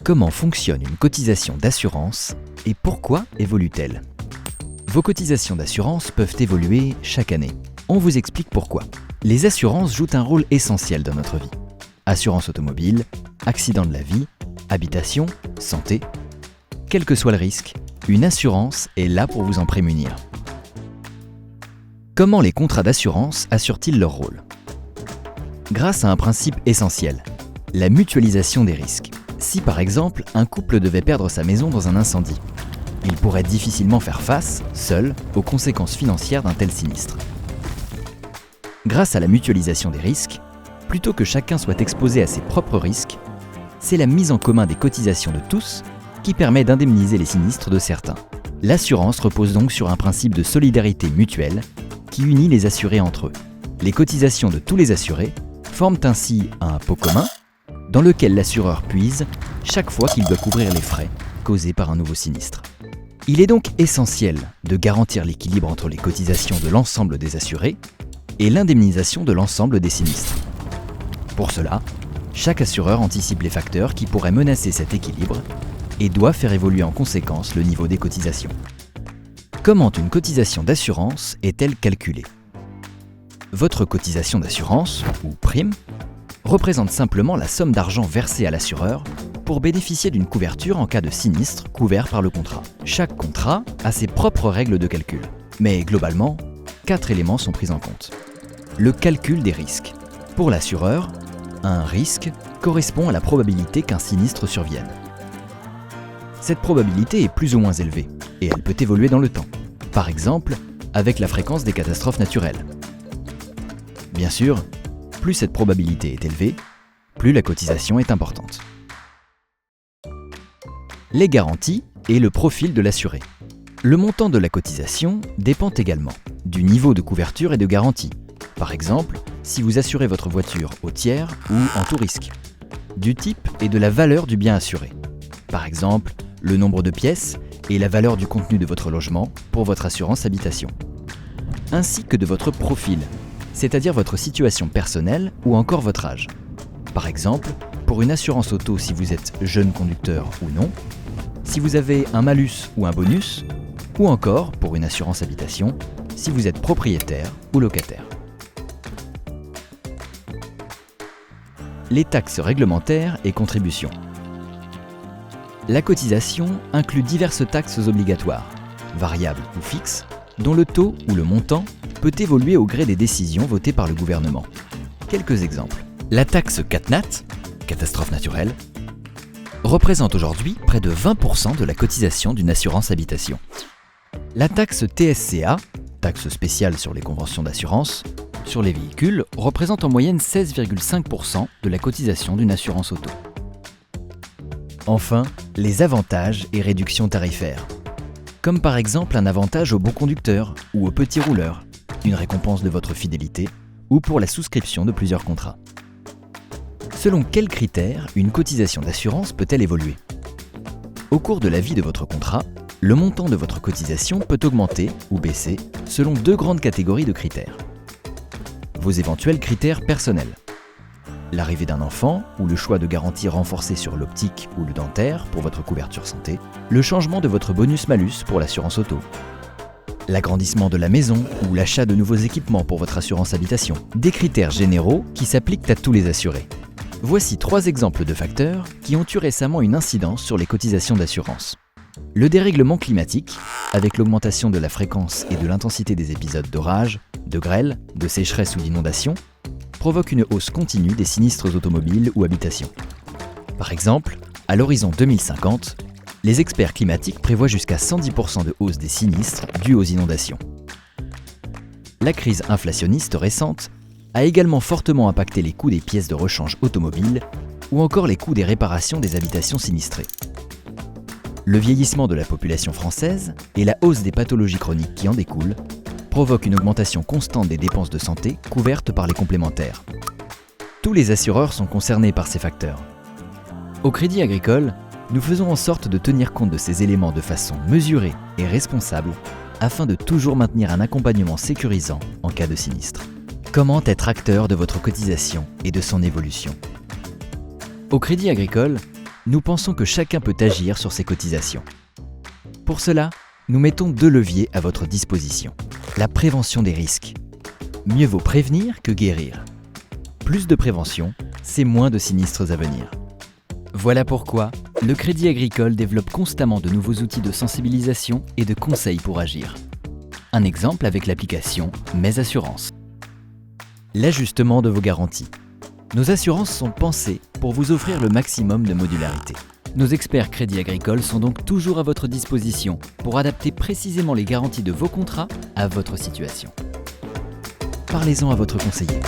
Comment fonctionne une cotisation d'assurance et pourquoi évolue-t-elle ? Vos cotisations d'assurance peuvent évoluer chaque année. On vous explique pourquoi. Les assurances jouent un rôle essentiel dans notre vie. Assurance automobile, accident de la vie, habitation, santé. Quel que soit le risque, une assurance est là pour vous en prémunir. Comment les contrats d'assurance assurent-ils leur rôle ? Grâce à un principe essentiel, la mutualisation des risques. Si par exemple, un couple devait perdre sa maison dans un incendie, il pourrait difficilement faire face, seul, aux conséquences financières d'un tel sinistre. Grâce à la mutualisation des risques, plutôt que chacun soit exposé à ses propres risques, c'est la mise en commun des cotisations de tous qui permet d'indemniser les sinistres de certains. L'assurance repose donc sur un principe de solidarité mutuelle qui unit les assurés entre eux. Les cotisations de tous les assurés forment ainsi un pot commun dans lequel l'assureur puise chaque fois qu'il doit couvrir les frais causés par un nouveau sinistre. Il est donc essentiel de garantir l'équilibre entre les cotisations de l'ensemble des assurés et l'indemnisation de l'ensemble des sinistres. Pour cela, chaque assureur anticipe les facteurs qui pourraient menacer cet équilibre et doit faire évoluer en conséquence le niveau des cotisations. Comment une cotisation d'assurance est-elle calculée ? Votre cotisation d'assurance, ou prime, représente simplement la somme d'argent versée à l'assureur pour bénéficier d'une couverture en cas de sinistre couvert par le contrat. Chaque contrat a ses propres règles de calcul, mais globalement, 4 éléments sont pris en compte. Le calcul des risques. Pour l'assureur, un risque correspond à la probabilité qu'un sinistre survienne. Cette probabilité est plus ou moins élevée, et elle peut évoluer dans le temps. Par exemple, avec la fréquence des catastrophes naturelles. Bien sûr, plus cette probabilité est élevée, plus la cotisation est importante. Les garanties et le profil de l'assuré. Le montant de la cotisation dépend également du niveau de couverture et de garantie. Par exemple, si vous assurez votre voiture au tiers ou en tout risque. Du type et de la valeur du bien assuré. Par exemple, le nombre de pièces et la valeur du contenu de votre logement pour votre assurance habitation. Ainsi que de votre profil, c'est-à-dire votre situation personnelle ou encore votre âge. Par exemple, pour une assurance auto si vous êtes jeune conducteur ou non, si vous avez un malus ou un bonus, ou encore pour une assurance habitation si vous êtes propriétaire ou locataire. Les taxes réglementaires et contributions. La cotisation inclut diverses taxes obligatoires, variables ou fixes, dont le taux ou le montant peut évoluer au gré des décisions votées par le gouvernement. Quelques exemples. La taxe CatNat, catastrophe naturelle, représente aujourd'hui près de 20% de la cotisation d'une assurance habitation. La taxe TSCA, taxe spéciale sur les conventions d'assurance, sur les véhicules, représente en moyenne 16,5% de la cotisation d'une assurance auto. Enfin, les avantages et réductions tarifaires. Comme par exemple un avantage aux bons conducteurs ou aux petits rouleurs, une récompense de votre fidélité ou pour la souscription de plusieurs contrats. Selon quels critères une cotisation d'assurance peut-elle évoluer ? Au cours de la vie de votre contrat, le montant de votre cotisation peut augmenter ou baisser selon 2 grandes catégories de critères. Vos éventuels critères personnels. L'arrivée d'un enfant ou le choix de garanties renforcées sur l'optique ou le dentaire pour votre couverture santé, le changement de votre bonus-malus pour l'assurance auto, l'agrandissement de la maison ou l'achat de nouveaux équipements pour votre assurance habitation, des critères généraux qui s'appliquent à tous les assurés. Voici 3 exemples de facteurs qui ont eu récemment une incidence sur les cotisations d'assurance. Le dérèglement climatique, avec l'augmentation de la fréquence et de l'intensité des épisodes d'orage, de grêle, de sécheresse ou d'inondation, provoque une hausse continue des sinistres automobiles ou habitations. Par exemple, à l'horizon 2050, les experts climatiques prévoient jusqu'à 110% de hausse des sinistres dus aux inondations. La crise inflationniste récente a également fortement impacté les coûts des pièces de rechange automobiles ou encore les coûts des réparations des habitations sinistrées. Le vieillissement de la population française et la hausse des pathologies chroniques qui en découlent provoquent une augmentation constante des dépenses de santé couvertes par les complémentaires. Tous les assureurs sont concernés par ces facteurs. Au Crédit Agricole, nous faisons en sorte de tenir compte de ces éléments de façon mesurée et responsable afin de toujours maintenir un accompagnement sécurisant en cas de sinistre. Comment être acteur de votre cotisation et de son évolution ? Au Crédit Agricole, nous pensons que chacun peut agir sur ses cotisations. Pour cela, nous mettons 2 leviers à votre disposition. La prévention des risques. Mieux vaut prévenir que guérir. Plus de prévention, c'est moins de sinistres à venir. Voilà pourquoi le Crédit Agricole développe constamment de nouveaux outils de sensibilisation et de conseils pour agir. Un exemple avec l'application Mes Assurances. L'ajustement de vos garanties. Nos assurances sont pensées pour vous offrir le maximum de modularité. Nos experts Crédit Agricole sont donc toujours à votre disposition pour adapter précisément les garanties de vos contrats à votre situation. Parlez-en à votre conseiller.